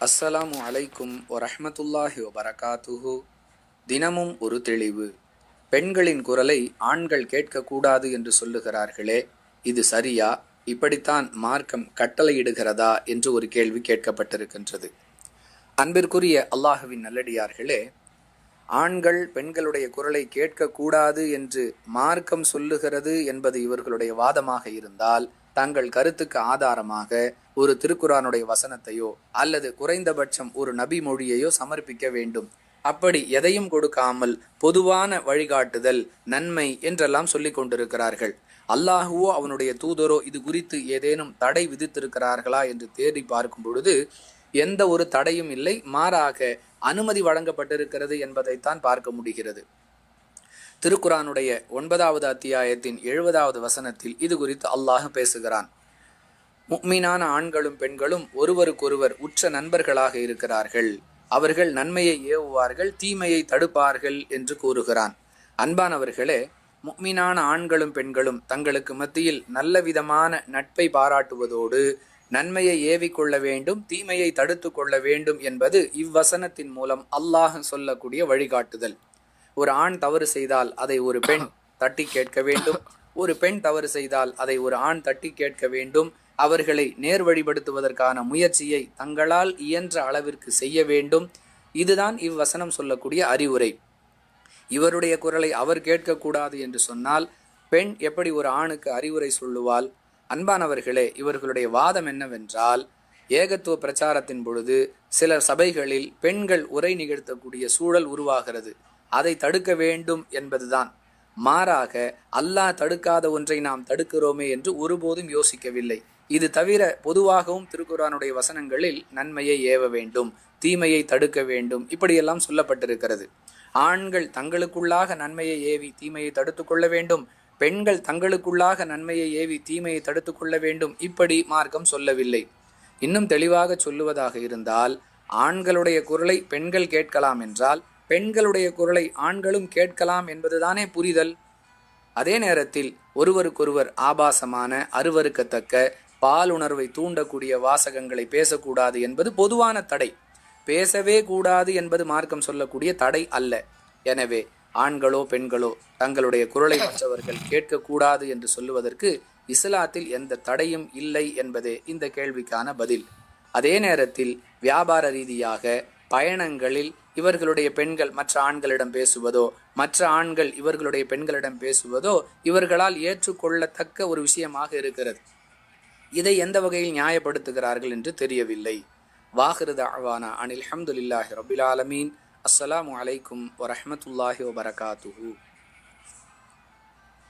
அஸ்ஸலாமு அலைக்கும் வரஹ்மத்துல்லாஹி வபரகாத்துஹு. தினமும் ஒரு தெளிவு. பெண்களின் குரலை ஆண்கள் கேட்கக்கூடாது என்று சொல்லுகிறார்களே, இது சரியா? இப்படித்தான் மார்க்கம் கட்டளையிடுகிறதா என்று ஒரு கேள்வி கேட்கப்பட்டிருக்கின்றது. அன்பிற்குரிய அல்லாஹுவின் நல்லடியார்களே, ஆண்கள் பெண்களுடைய குரலை கேட்கக்கூடாது என்று மார்க்கம் சொல்லுகிறது என்பது இவர்களுடைய வாதமாக இருந்தால், தங்கள் கருத்துக்கு ஆதாரமாக ஒரு திருக்குரானுடைய வசனத்தையோ அல்லது குறைந்தபட்சம் ஒரு நபி மொழியையோ சமர்ப்பிக்க வேண்டும். அப்படி எதையும் கொடுக்காமல் பொதுவான வழிகாட்டுதல், நன்மை என்றெல்லாம் சொல்லிக் கொண்டிருக்கிறார்கள். அல்லாஹுவோ அவனுடைய தூதரோ இது குறித்து ஏதேனும் தடை விதித்திருக்கிறார்களா என்று தேடி பார்க்கும் பொழுது எந்த ஒரு தடையும் இல்லை, மாறாக அனுமதி வழங்கப்பட்டிருக்கிறது என்பதைத்தான் பார்க்க முடிகிறது. திருக்குரானுடைய 9வது அத்தியாயத்தின் 70வது வசனத்தில் இது குறித்து அல்லாஹ் பேசுகிறான். முஃமினான ஆண்களும் பெண்களும் ஒருவருக்கொருவர் உற்ற நண்பர்களாக இருக்கிறார்கள், அவர்கள் நன்மையை ஏவுவார்கள், தீமையை தடுப்பார்கள் என்று கூறுகிறான். அன்பானவர்களே, முஃமினான ஆண்களும் பெண்களும் தங்களுக்கு மத்தியில் நல்ல விதமான நட்பை பாராட்டுவதோடு நன்மையை ஏவிக்கொள்ள வேண்டும், தீமையை தடுத்து கொள்ள வேண்டும் என்பது இவ்வசனத்தின் மூலம் அல்லாஹ் சொல்லக்கூடிய வழிகாட்டுதல். ஒரு ஆண் தவறு செய்தால் அதை ஒரு பெண் தட்டி கேட்க வேண்டும், ஒரு பெண் தவறு செய்தால் அதை ஒரு ஆண் தட்டி கேட்க வேண்டும். அவர்களை நேர்வழிப்படுத்துவதற்கான முயற்சியை தங்களால் இயன்ற அளவிற்கு செய்ய வேண்டும். இதுதான் இவ்வசனம் சொல்லக்கூடிய அறிவுரை. இவருடைய குரலை அவர் கேட்கக்கூடாது என்று சொன்னால் பெண் எப்படி ஒரு ஆணுக்கு அறிவுரை சொல்லுவாள்? அன்பானவர்களே, இவர்களுடைய வாதம் என்னவென்றால், ஏகத்துவ பிரச்சாரத்தின் பொழுது சில சபைகளில் பெண்கள் உரை நிகழ்த்தக்கூடிய சூழல் உருவாகிறது. அதை தடுக்க வேண்டும் என்பதுதான். மாறாக அல்லாஹ் தடுக்காத ஒன்றை நாம் தடுக்கிறோமே என்று ஒருபோதும் யோசிக்கவில்லை. இது தவிர பொதுவாகவும் திருக்குரானுடைய வசனங்களில் நன்மையை ஏவ வேண்டும், தீமையை தடுக்க வேண்டும், இப்படியெல்லாம் சொல்லப்பட்டிருக்கிறது. ஆண்கள் தங்களுக்குள்ளாக நன்மையை ஏவி தீமையை தடுத்து கொள்ள வேண்டும், பெண்கள் தங்களுக்குள்ளாக நன்மையை ஏவி தீமையை தடுத்து கொள்ள வேண்டும், இப்படி மார்க்கம் சொல்லவில்லை. இன்னும் தெளிவாக சொல்லுவதாக இருந்தால், ஆண்களுடைய குரலை பெண்கள் கேட்கலாம் என்றால் பெண்களுடைய குரலை ஆண்களும் கேட்கலாம் என்பதுதானே புரிதல். அதே நேரத்தில் ஒருவருக்கொருவர் ஆபாசமான, அருவருக்கத்தக்க, பாலுணர்வை தூண்டக்கூடிய வாசகங்களை பேசக்கூடாது என்பது பொதுவான தடை. பேசவே கூடாது என்பது மார்க்கம் சொல்லக்கூடிய தடை அல்ல. எனவே ஆண்களோ பெண்களோ தங்களுடைய குரலை மற்றவர்கள் கேட்கக்கூடாது என்று சொல்லுவதற்கு இஸ்லாத்தில் எந்த தடையும் இல்லை என்பதே இந்த கேள்விக்கான பதில். அதே நேரத்தில் வியாபார ரீதியாக பயணங்களில் இவர்களுடைய பெண்கள் மற்ற ஆண்களிடம் பேசுவதோ, மற்ற ஆண்கள் இவர்களுடைய பெண்களிடம் பேசுவதோ இவர்களால் ஏற்றுக்கொள்ளத்தக்க ஒரு விஷயமாக இருக்கிறது. இதை எந்த வகையில் நியாயப்படுத்துகிறார்கள் என்று தெரியவில்லை. வாஹிரு தஅவானா அனில் ஹம்துலில்லாஹி ரப்பில் ஆலமீன். அஸ்ஸலாமு அலைக்கும் வரஹ்மத்துல்லாஹி வபரகாத்துஹு.